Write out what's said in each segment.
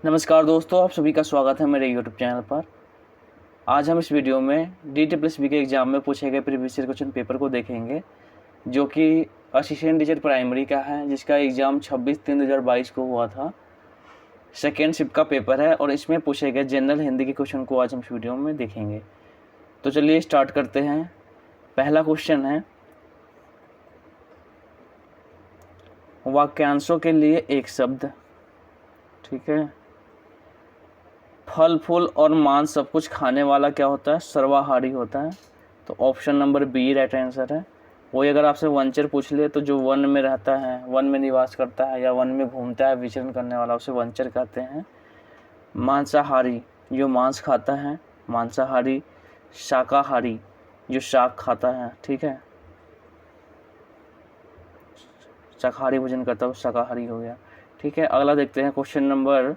नमस्कार दोस्तों, आप सभी का स्वागत है मेरे यूट्यूब चैनल पर। आज हम इस वीडियो में DT+B के एग्ज़ाम में पूछे गए प्रीवियस ईयर क्वेश्चन पेपर को देखेंगे, जो कि असिस्टेंट टीचर प्राइमरी का है, जिसका एग्ज़ाम 26/3/2022 को हुआ था। सेकेंड शिफ्ट का पेपर है और इसमें पूछे गए जनरल हिंदी के क्वेश्चन को आज हम इस वीडियो में देखेंगे। तो चलिए स्टार्ट करते हैं। पहला क्वेश्चन है, वाक्यांशों के लिए एक शब्द। ठीक है, फल फूल और मांस सब कुछ खाने वाला क्या होता है? सर्वाहारी होता है। तो option number B right answer है। वही अगर आपसे वनचर पूछ ले तो जो वन में रहता है, वन में निवास करता है या वन में घूमता है, विचरण करने वाला, उसे वनचर कहते हैं। मांसाहारी जो मांस खाता है, मांसाहारी। शाकाहारी जो शाक खाता है, ठीक है, शाकाहारी भोजन करता है, शाकाहारी हो गया। ठीक है, अगला देखते हैं। क्वेश्चन नंबर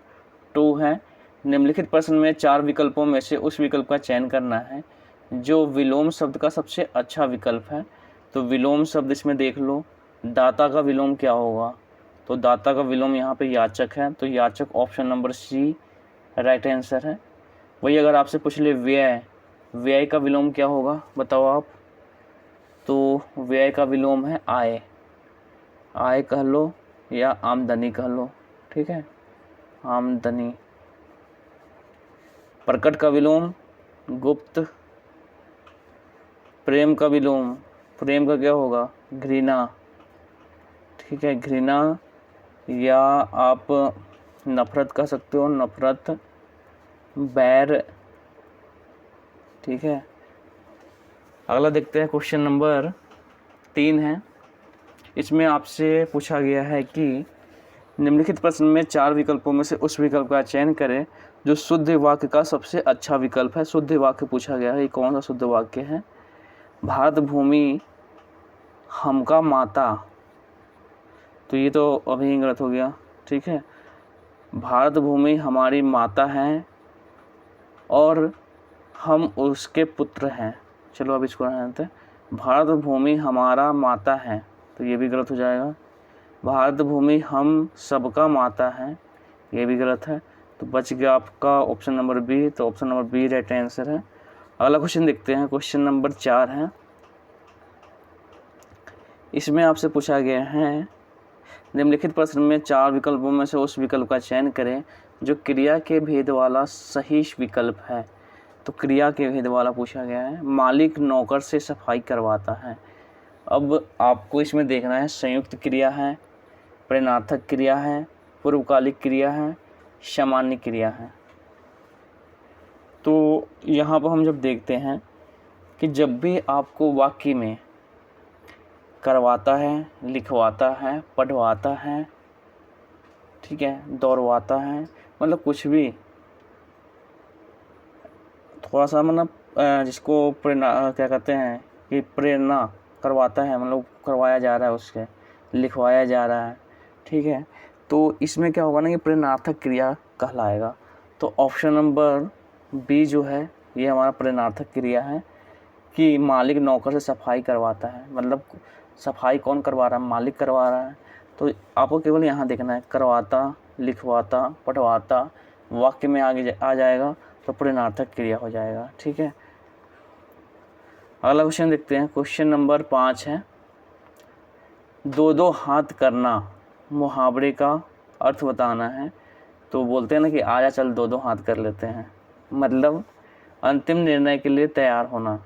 2 है, निम्नलिखित प्रश्न में 4 विकल्पों में से उस विकल्प का चयन करना है जो विलोम शब्द का सबसे अच्छा विकल्प है। तो विलोम शब्द इसमें देख लो, दाता का विलोम क्या होगा? तो दाता का विलोम यहाँ पे याचक है, तो याचक option number C right answer है। वही अगर आपसे पूछ ले व्यय, व्यय का विलोम क्या होगा बताओ आप? तो व्यय का विलोम है आय, आय कह लो या आमदनी कह लो। ठीक है, आमदनी। प्रकट का विलोम गुप्त। प्रेम का विलोम, प्रेम का क्या होगा? घृणा। ठीक है, घृणा, या आप नफरत कह सकते हो, नफरत। बैर। ठीक है, अगला देखते हैं। क्वेश्चन नंबर 3 है, इसमें आपसे पूछा गया है कि निम्नलिखित प्रश्न में 4 विकल्पों में से उस विकल्प का चयन करें जो शुद्ध वाक्य का सबसे अच्छा विकल्प है। शुद्ध वाक्य पूछा गया है, ये कौन सा शुद्ध वाक्य है? भारत भूमि हमका माता, तो ये तो अभी गलत हो गया। ठीक है, भारत भूमि हमारी माता है और हम उसके पुत्र हैं। चलो अब इसको रहते हैं, भारत भूमि हमारा माता है, तो ये भी गलत हो जाएगा। भारत भूमि हम सबका माता है, ये भी गलत है। तो बच गया आपका ऑप्शन नंबर बी, तो option number B right answer है। अगला क्वेश्चन देखते हैं। क्वेश्चन नंबर 4 है, इसमें आपसे पूछा गया है निम्नलिखित प्रश्न में 4 विकल्पों में से उस विकल्प का चयन करें जो क्रिया के भेद वाला सही विकल्प है। तो क्रिया के भेद वाला पूछा गया है। मालिक नौकर से सफाई करवाता है। अब आपको इसमें देखना है संयुक्त क्रिया है, प्रेरणार्थक क्रिया है, पूर्वकालिक क्रिया है, सामान्य क्रिया है। तो यहाँ पर हम जब देखते हैं कि जब भी आपको वाक्य में करवाता है, लिखवाता है, पढ़वाता है, ठीक है, दौड़वाता है, मतलब कुछ भी थोड़ा सा मतलब जिसको प्रेरणा क्या कहते हैं कि प्रेरणा करवाता है, मतलब करवाया जा रहा है, उसके लिखवाया जा रहा है। ठीक है, तो इसमें क्या होगा ना कि प्रेरणार्थक क्रिया कहलाएगा। तो ऑप्शन नंबर बी जो है ये हमारा प्रेरणार्थक क्रिया है कि मालिक नौकर से सफाई करवाता है। मतलब सफाई कौन करवा रहा है? मालिक करवा रहा है। तो आपको केवल यहाँ देखना है करवाता, लिखवाता, पढ़वाता, वाक्य में आगे आ जाएगा तो प्रेरणार्थक क्रिया हो जाएगा। ठीक है, अगला क्वेश्चन देखते हैं। क्वेश्चन नंबर 5 है, 2-2 हाथ करना मुहावरे का अर्थ बताना है। तो बोलते हैं ना कि आजा चल 2-2 हाथ कर लेते हैं, मतलब अंतिम निर्णय के लिए तैयार होना।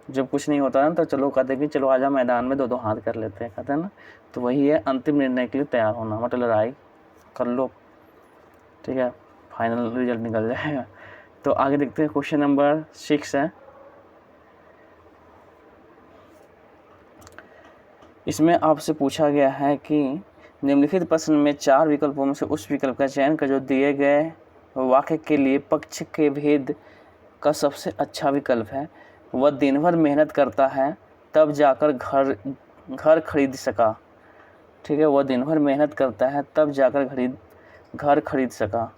जब कुछ नहीं होता है तो चलो कहते हैं कि चलो आजा मैदान में 2-2 हाथ कर लेते हैं, कहते हैं ना, तो वही है अंतिम निर्णय के लिए तैयार होना, मतलब लड़ाई कर लो। ठीक है, फाइनल रिजल्ट निकल जाएगा। तो आगे देखते हैं। क्वेश्चन नंबर 6 है, इसमें आपसे पूछा गया है कि निम्नलिखित प्रश्न में 4 विकल्पों में से उस विकल्प का चयन कर जो दिए गए वाक्य के लिए पक्ष के भेद का सबसे अच्छा विकल्प है। वह दिन भर मेहनत करता है तब जाकर घर खरीद सका। ठीक है, वह दिन भर मेहनत करता है तब जाकर घर खरीद सका।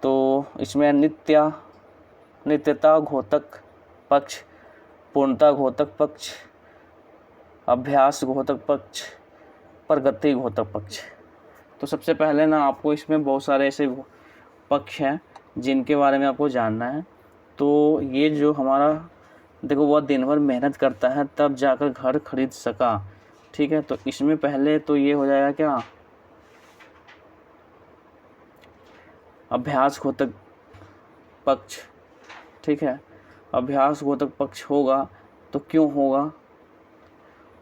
तो इसमें नित्यता घोतक पक्ष, पूर्णता घोतक पक्ष, अभ्यास घोतक पक्ष, प्रगति घोतक पक्ष। तो सबसे पहले ना आपको इसमें बहुत सारे ऐसे पक्ष हैं जिनके बारे में आपको जानना है। तो ये जो हमारा देखो, वह दिन भर मेहनत करता है तब जाकर घर खरीद सका। ठीक है, तो इसमें पहले तो ये हो जाएगा क्या, अभ्यासघातक पक्ष। ठीक है, अभ्यासघातक पक्ष होगा तो क्यों होगा,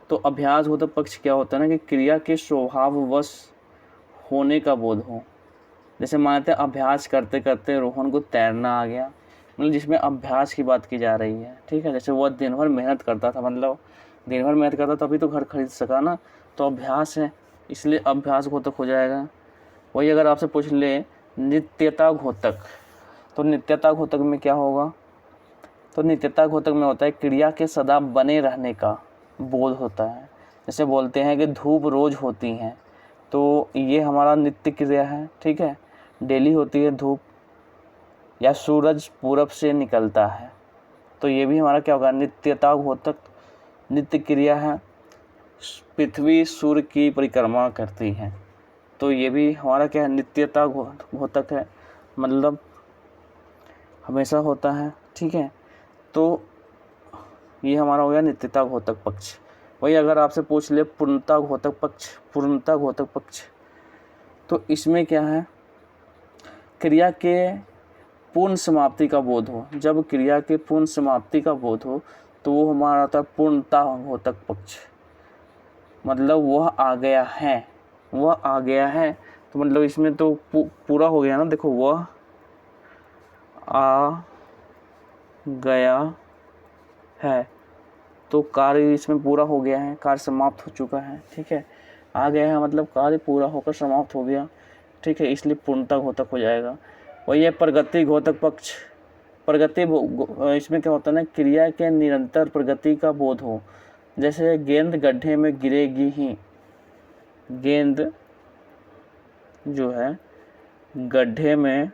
तो अभ्यासघातक पक्ष क्या होता है ना कि क्रिया के स्वभाववश होने का बोध हो। जैसे मानते हैं अभ्यास करते करते रोहन को तैरना आ गया, मतलब जिसमें अभ्यास की बात की जा रही है। ठीक है, जैसे वह दिन भर मेहनत करता था, मतलब दिन भर मेहनत करता तभी तो घर खरीद सका ना, तो अभ्यास है इसलिए अभ्यासघातक हो जाएगा। वही अगर आपसे पूछ ले नित्यता घातक, तो नित्यता घातक में क्या होगा, तो नित्यता घातक में होता है क्रिया के सदा बने रहने का बोध होता है। जैसे बोलते हैं कि धूप रोज होती है, तो ये हमारा नित्य क्रिया है। ठीक है, डेली होती है धूप, या सूरज पूरब से निकलता है, तो ये भी हमारा क्या होगा, नित्यता घातक नित्य क्रिया है। पृथ्वी सूर्य की परिक्रमा करती है, तो ये भी हमारा क्या है, नित्यता घातक है, मतलब हमेशा होता है। ठीक है, तो ये हमारा हो गया नित्यता घातक पक्ष। वही अगर आपसे पूछ ले पूर्णता घातक पक्ष, पूर्णता घातक पक्ष, तो इसमें क्या है, क्रिया के पूर्ण समाप्ति का बोध हो। जब क्रिया के पूर्ण समाप्ति का बोध हो तो वो हमारा आता है पूर्णता घातक पक्ष, मतलब वह आ गया है, वह आ गया है, तो मतलब इसमें तो पूरा हो गया ना। देखो, वह आ गया है, तो कार्य इसमें पूरा हो गया है, कार्य समाप्त हो चुका है। ठीक है, आ गया है मतलब कार्य पूरा होकर समाप्त हो गया। ठीक है, इसलिए पूर्णता घातक हो जाएगा। वही है प्रगति घातक पक्ष। प्रगति इसमें क्या होता है ना, क्रिया के निरंतर प्रगति का बोध हो। जैसे गेंद गड्ढे में गिरेगी ही, गेंद जो है गड्ढे में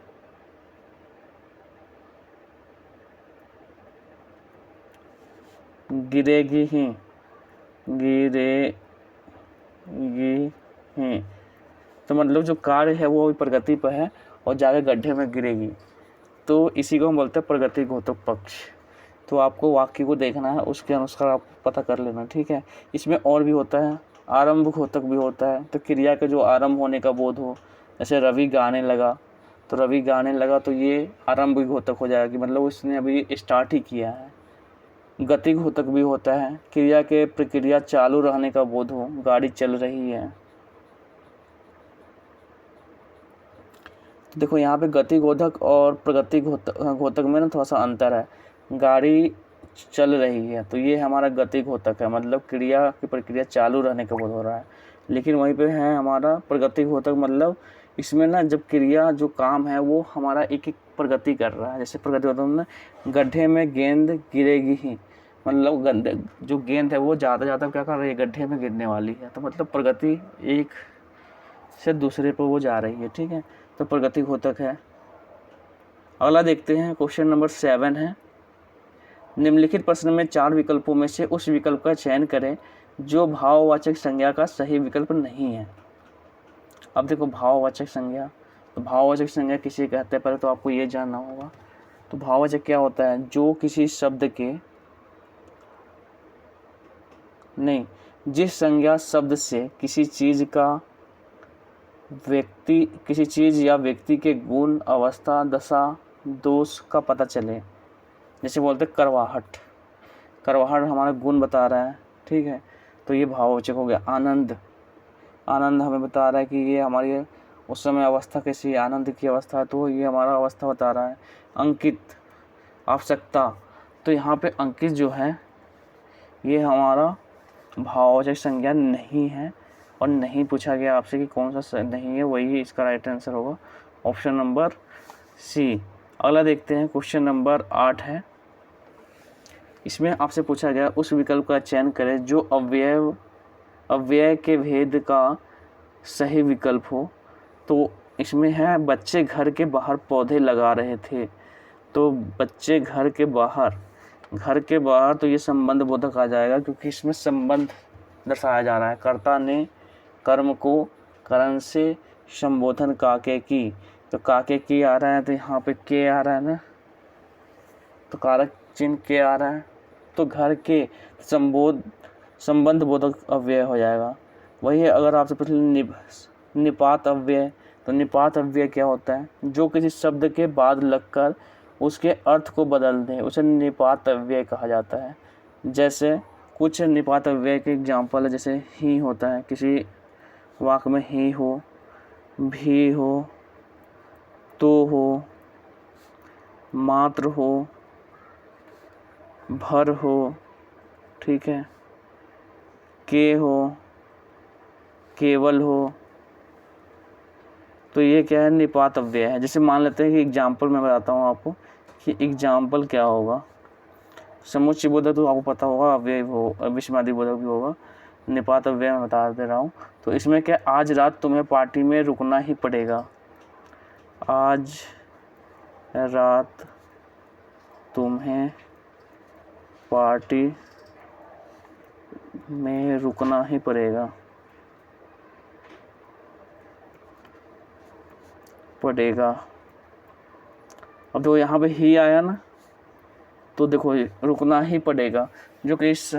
गिरेगी ही, गिरेगी ही, तो मतलब जो कार्य है वो प्रगति पर है और जाके गड्ढे में गिरेगी, तो इसी को हम बोलते हैं प्रगति घातक पक्ष। तो आपको वाक्य को देखना है, उसके अनुसार आप पता कर लेना। ठीक है, इसमें और भी होता है, आरंभ घातक भी होता है, तो क्रिया के जो आरंभ होने का बोध हो। जैसे रवि गाने लगा, तो रवि गाने लगा तो ये आरंभ घातक हो जाएगा कि मतलब उसने अभी स्टार्ट ही किया है। गति घातक भी होता है, क्रिया के प्रक्रिया चालू रहने का बोध हो, गाड़ी चल रही है। तो देखो यहाँ पे गति घातक और प्रगति घातक में ना थोड़ा सा अंतर है। गाड़ी चल रही है तो ये हमारा गति घातक है, मतलब क्रिया की प्रक्रिया चालू रहने का बोध हो रहा है। लेकिन वहीं पे है हमारा प्रगति घातक, मतलब इसमें ना जब क्रिया जो काम है वो हमारा एक एक प्रगति कर रहा है। जैसे प्रगति घातक में गड्ढे में गेंद गिरेगी ही, मतलब जो गेंद है वो ज़्यादा क्या कर रही है, गड्ढे में गिरने वाली है, तो मतलब प्रगति एक से दूसरे पर वो जा रही है। ठीक है, तो प्रगति घातक है। अगला देखते हैं, क्वेश्चन नंबर 7 है, निम्नलिखित प्रश्न में 4 विकल्पों में से उस विकल्प का चयन करें जो भाववाचक संज्ञा का सही विकल्प नहीं है। अब देखो भाववाचक संज्ञा, तो भाववाचक संज्ञा किसे कहते हैं, पहले तो आपको ये जानना होगा। तो भाववाचक क्या होता है, जो किसी शब्द के नहीं, जिस संज्ञा शब्द से किसी चीज या व्यक्ति के गुण, अवस्था, दशा, दोष का पता चले। जैसे बोलते करवाहट, करवाहट हमारा गुण बता रहा है। ठीक है, तो ये भाववाचक हो गया। आनंद, आनंद हमें बता रहा है कि ये हमारी उस समय अवस्था कैसी है, आनंद की अवस्था है, तो ये हमारा अवस्था बता रहा है। अंकित, आवश्यकता, तो यहाँ पे अंकित जो है ये हमारा भाववाचक संज्ञा नहीं है और नहीं पूछा गया आपसे कि कौन सा नहीं है, वही इसका राइट आंसर होगा, ऑप्शन नंबर सी। अगला देखते हैं, क्वेश्चन नंबर 8 है, इसमें आपसे पूछा गया उस विकल्प का चयन करें जो अव्यय के भेद का सही विकल्प हो। तो इसमें है बच्चे घर के बाहर पौधे लगा रहे थे, तो बच्चे घर के बाहर तो ये संबंध बोधक आ जाएगा, क्योंकि इसमें संबंध दर्शाया जा रहा है। कर्ता ने कर्म को करण से संबोधन काके की, तो काके की आ रहा है तो यहाँ पे के आ रहा है ना, तो कारक चिन्ह के आ रहा है, तो घर के संबंध बोधक अव्यय हो जाएगा। वही है, अगर आपसे पूछे निपात अव्यय, तो निपात अव्यय क्या होता है, जो किसी शब्द के बाद लगकर उसके अर्थ को बदल दे, उसे निपात अव्यय कहा जाता है। जैसे कुछ निपात अव्यय के एग्जाम्पल है, जैसे ही होता है, किसी वाक्य में ही हो, भी हो, तो हो, मात्र हो, भर हो, ठीक है, के हो, केवल हो, तो ये क्या है, निपात अव्यय है। जैसे मान लेते हैं कि एग्जाम्पल मैं बताता हूँ आपको कि एग्जाम्पल क्या होगा। समुच्चय बोधक तो आपको पता होगा, अव्यय हो, विषमादि बोधक भी होगा, निपात अव्यय मैं बता दे रहा हूँ। तो इसमें क्या, आज रात तुम्हें पार्टी में रुकना ही पड़ेगा, आज रात तुम्हें पार्टी में रुकना ही पड़ेगा, अब जो यहाँ पे ही आया ना, तो देखो रुकना ही पड़ेगा, जो कि इस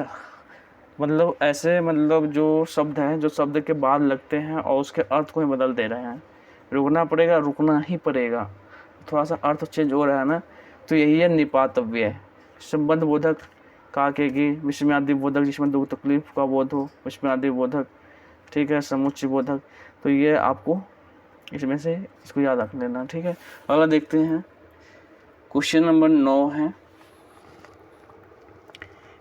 मतलब ऐसे मतलब जो शब्द हैं, जो शब्द के बाद लगते हैं और उसके अर्थ को ही बदल दे रहे हैं। रुकना पड़ेगा, रुकना ही पड़ेगा, थोड़ा सा अर्थ चेंज हो रहा है ना, तो यही है निपात अव्यय। संबंध बोधक काके की, विषमादि बोधक जिसमें दुख तकलीफ का बोध हो, विषमादि बोधक, ठीक है, समुच्चय बोधक। तो ये आपको इसमें से इसको याद रख लेना, ठीक है। अगला देखते हैं, क्वेश्चन नंबर 9 है।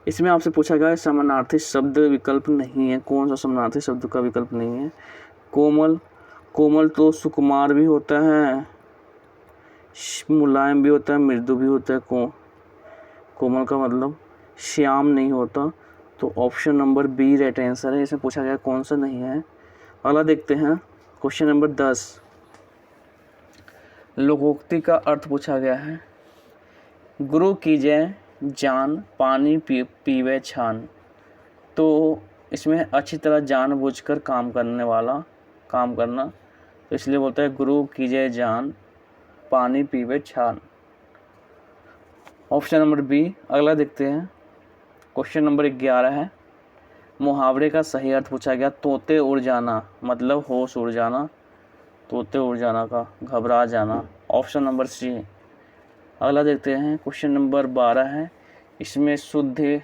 इसमें आपसे पूछा गया है समानार्थी शब्द विकल्प नहीं है, कौन सा समानार्थी शब्द का विकल्प नहीं है। कोमल, कोमल तो सुकुमार भी होता है, मुलायम भी होता है, मृदु भी होता है। कोमल का मतलब श्याम नहीं होता, तो option number B right answer है। इसमें पूछा गया कौन सा नहीं है। अगला देखते हैं, क्वेश्चन नंबर 10, लोकोक्ति का अर्थ पूछा गया है। गुरु कीजिए जान, पानी पीवे छान, तो इसमें अच्छी तरह जानबूझकर काम करना, तो इसलिए बोलता है गुरु कीजिए जान, पानी पीवे छान, ऑप्शन नंबर बी। अगला देखते हैं, क्वेश्चन नंबर 11 है। मुहावरे का सही अर्थ पूछा गया, तोते उड़ जाना मतलब होश उड़ जाना, तोते उड़ जाना का घबरा जाना, ऑप्शन नंबर सी। अगला देखते हैं, क्वेश्चन नंबर 12 है। इसमें शुद्ध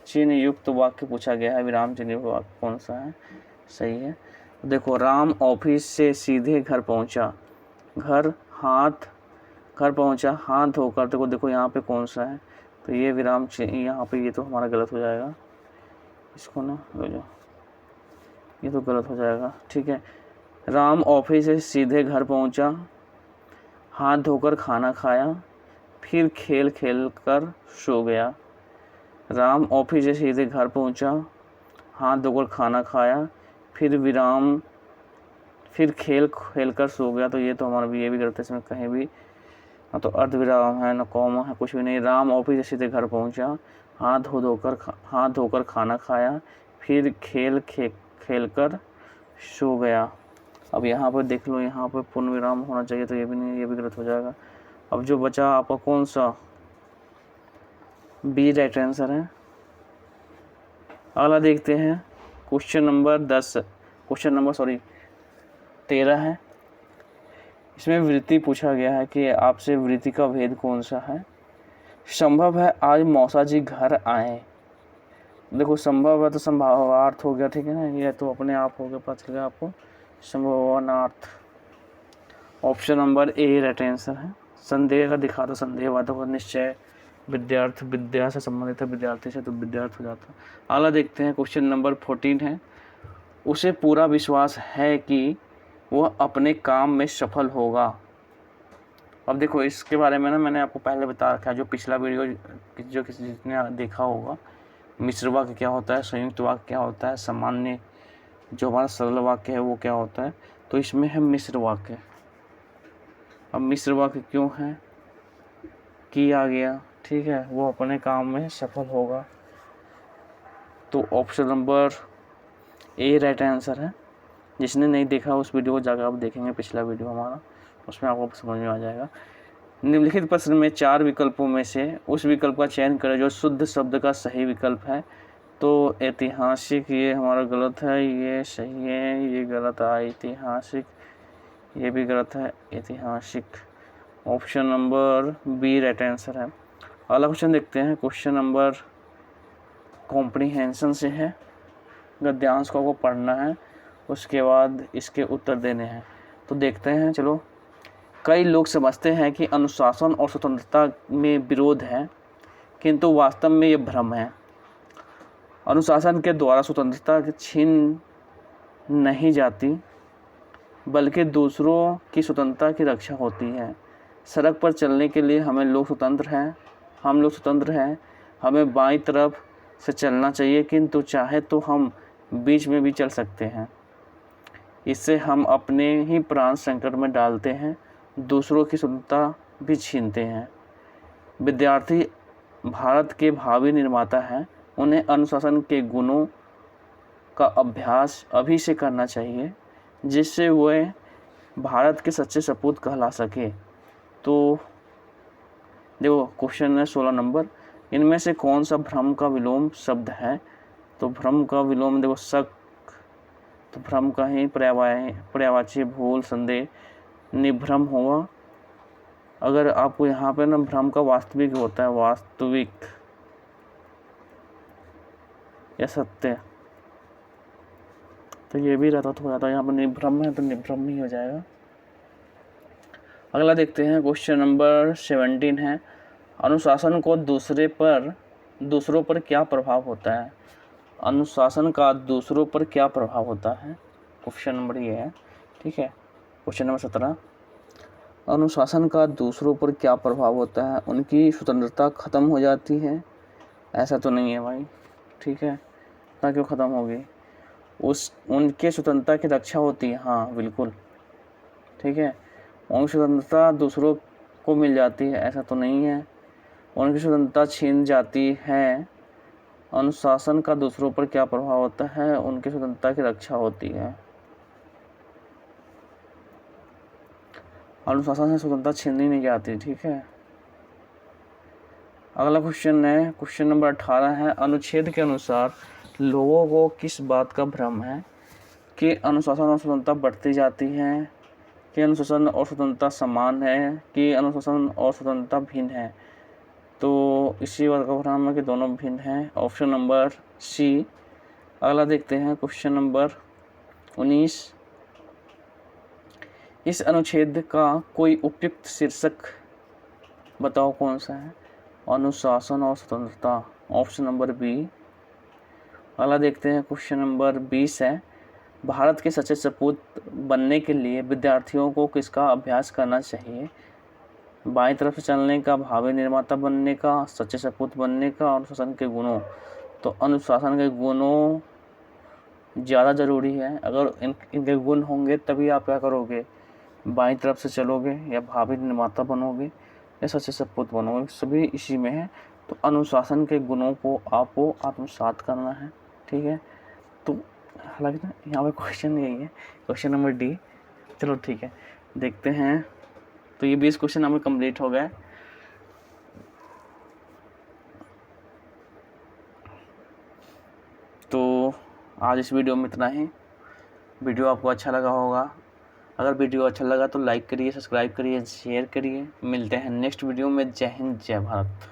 चिन्ह युक्त वाक्य पूछा गया है, विराम चिन्ह युक्त वाक्य कौन सा है, सही है। देखो, राम ऑफिस से सीधे घर पहुंचा, घर पहुंचा, हाथ धोकर, देखो यहाँ पे कौन सा है, तो ये विराम चिन्ह यहाँ पे, ये तो हमारा गलत हो जाएगा, इसको ना ले जाओ, ये तो गलत हो जाएगा, ठीक है। राम ऑफिस से सीधे घर पहुंचा, हाथ धोकर खाना खाया, फिर खेल कर सो गया। राम ऑफिस से सीधे घर पहुंचा, हाथ धोकर खाना खाया, फिर खेल कर सो गया, तो ये तो हमारा भी, ये भी गलत है, इसमें कहीं भी ना तो अर्ध विराम है, ना कॉमा है, कुछ भी नहीं। राम ऑफिस से सीधे घर पहुंचा, हाथ धोकर खाना खाया, फिर खेल कर सो गया। अब यहाँ पर देख लो, यहाँ पर पूर्ण विराम होना चाहिए, तो ये भी नहीं, ये भी गलत हो जाएगा। अब जो बचा आपका कौन सा, बी राइट आंसर है। अगला देखते हैं, क्वेश्चन नंबर 13 है। इसमें वृत्ति पूछा गया है कि आपसे वृत्ति का भेद कौन सा है। संभव है आज मौसा जी घर आए, देखो संभव है तो संभावार्थ हो गया, ठीक है ना, ये तो अपने आप हो गया, पता चल गया आपको, संभावनार्थ, option number A right answer है। संदेह का दिखा दो, संदेहवादों का निश्चय, विद्यार्थ विद्या से संबंधित है, विद्यार्थी से, तो विद्यार्थ हो जाता है। अगला देखते हैं, क्वेश्चन नंबर 14 है। उसे पूरा विश्वास है कि वह अपने काम में सफल होगा। अब देखो, इसके बारे में ना मैंने आपको पहले बता रखा है, जो पिछला वीडियो जो जिसने देखा होगा, मिश्र वाक्य क्या होता है, संयुक्त वाक्य क्या होता है, सामान्य जो हमारा सरल वाक्य है वो क्या होता है, तो इसमें है मिश्र वाक्य। अब मिश्र वाक्य क्यों है, कि आ गया, ठीक है, वो अपने काम में सफल होगा, तो option number A right answer है। जिसने नहीं देखा उस वीडियो को जाकर आप देखेंगे, पिछला वीडियो हमारा, उसमें आपको समझ में आ जाएगा। निम्नलिखित प्रश्न में 4 विकल्पों में से उस विकल्प का चयन करें जो शुद्ध शब्द का सही विकल्प है। तो ऐतिहासिक ये हमारा गलत है, ये सही है, ये गलत है। ऐतिहासिक ये भी गलत है। ऐतिहासिक option number B right answer है। अगला क्वेश्चन देखते हैं। क्वेश्चन नंबर कॉम्प्रीहेंशन से है, गद्यांश को पढ़ना है, उसके बाद इसके उत्तर देने हैं। तो देखते हैं, चलो। कई लोग समझते हैं कि अनुशासन और स्वतंत्रता में विरोध है, किंतु वास्तव में ये भ्रम है। अनुशासन के द्वारा स्वतंत्रता छीन नहीं जाती, बल्कि दूसरों की स्वतंत्रता की रक्षा होती है। सड़क पर चलने के लिए हम लोग स्वतंत्र हैं। हमें बाईं तरफ से चलना चाहिए, किंतु चाहे तो हम बीच में भी चल सकते हैं। इससे हम अपने ही प्राण संकट में डालते हैं, दूसरों की स्वतंत्रता भी छीनते हैं। विद्यार्थी भारत के भावी निर्माता हैं। उन्हें अनुशासन के गुणों का अभ्यास अभी से करना चाहिए, जिससे वे भारत के सच्चे सपूत कहला सके। तो देखो, क्वेश्चन है 16 नंबर, इनमें से कौन सा भ्रम का विलोम शब्द है? तो भ्रम का विलोम देखो शक, तो भ्रम का ही पर्यायवाची भूल, संदेह, निभ्रम होगा। अगर आपको यहाँ पे ना भ्रम का वास्तविक होता है, वास्तविक या सत्य, तो ये भी रहता हो जाता है। यहाँ पर निभ्रम है तो निभ्रम ही हो जाएगा। अगला देखते हैं। क्वेश्चन नंबर 17 है, अनुशासन को दूसरों पर क्या प्रभाव होता है? अनुशासन का दूसरों पर क्या प्रभाव होता है? क्वेश्चन नंबर ये है, ठीक है। क्वेश्चन नंबर 17, अनुशासन का दूसरों पर क्या प्रभाव होता है? उनकी स्वतंत्रता खत्म हो जाती है? ऐसा तो नहीं है भाई, ठीक है, ना क्यों खत्म होगी? उनके स्वतंत्रता की रक्षा होती है, हाँ बिल्कुल, ठीक है। उनकी स्वतंत्रता दूसरों को मिल जाती है, ऐसा तो नहीं है। उनकी स्वतंत्रता छीन जाती है। अनुशासन का दूसरों पर क्या प्रभाव होता है? उनकी स्वतंत्रता की रक्षा होती है। अनुशासन से स्वतंत्रता छीनी नहीं जाती, ठीक है। अगला क्वेश्चन है, क्वेश्चन नंबर 18 है, अनुच्छेद के अनुसार लोगों को किस बात का भ्रम है कि अनुशासन और स्वतंत्रता बढ़ती जाती है, कि अनुशासन और स्वतंत्रता समान है, कि अनुशासन और स्वतंत्रता भिन्न है? तो इसी बात का भ्रम है कि दोनों भिन्न हैं। Option number C. अगला देखते हैं। क्वेश्चन नंबर 19, इस अनुच्छेद का कोई उपयुक्त शीर्षक बताओ कौन सा है? अनुशासन और स्वतंत्रता, ऑप्शन नंबर बी। अगला देखते हैं। क्वेश्चन नंबर 20 है, भारत के सच्चे सपूत बनने के लिए विद्यार्थियों को किसका अभ्यास करना चाहिए? बाईं तरफ से चलने का, भावी निर्माता बनने का, सच्चे सपूत बनने का, अनुशासन के गुणों। तो अनुशासन के गुणों ज़्यादा ज़रूरी है। अगर इनके गुण होंगे तभी आप क्या करोगे, बाईं तरफ से चलोगे या भावी निर्माता बनोगे या सच्चे सपूत बनोगे, सभी इसी में है। तो अनुशासन के गुणों को आपको आत्मसात करना है, ठीक है। तो हालांकि यहाँ पे क्वेश्चन यही है, क्वेश्चन नंबर डी। चलो ठीक है, देखते हैं। तो ये 20 क्वेश्चन हमें कंप्लीट हो गए। तो आज इस वीडियो में इतना ही। वीडियो आपको अच्छा लगा होगा। अगर वीडियो अच्छा लगा तो लाइक करिए, सब्सक्राइब करिए, शेयर करिए। मिलते हैं नेक्स्ट वीडियो में। जय हिंद, जय भारत।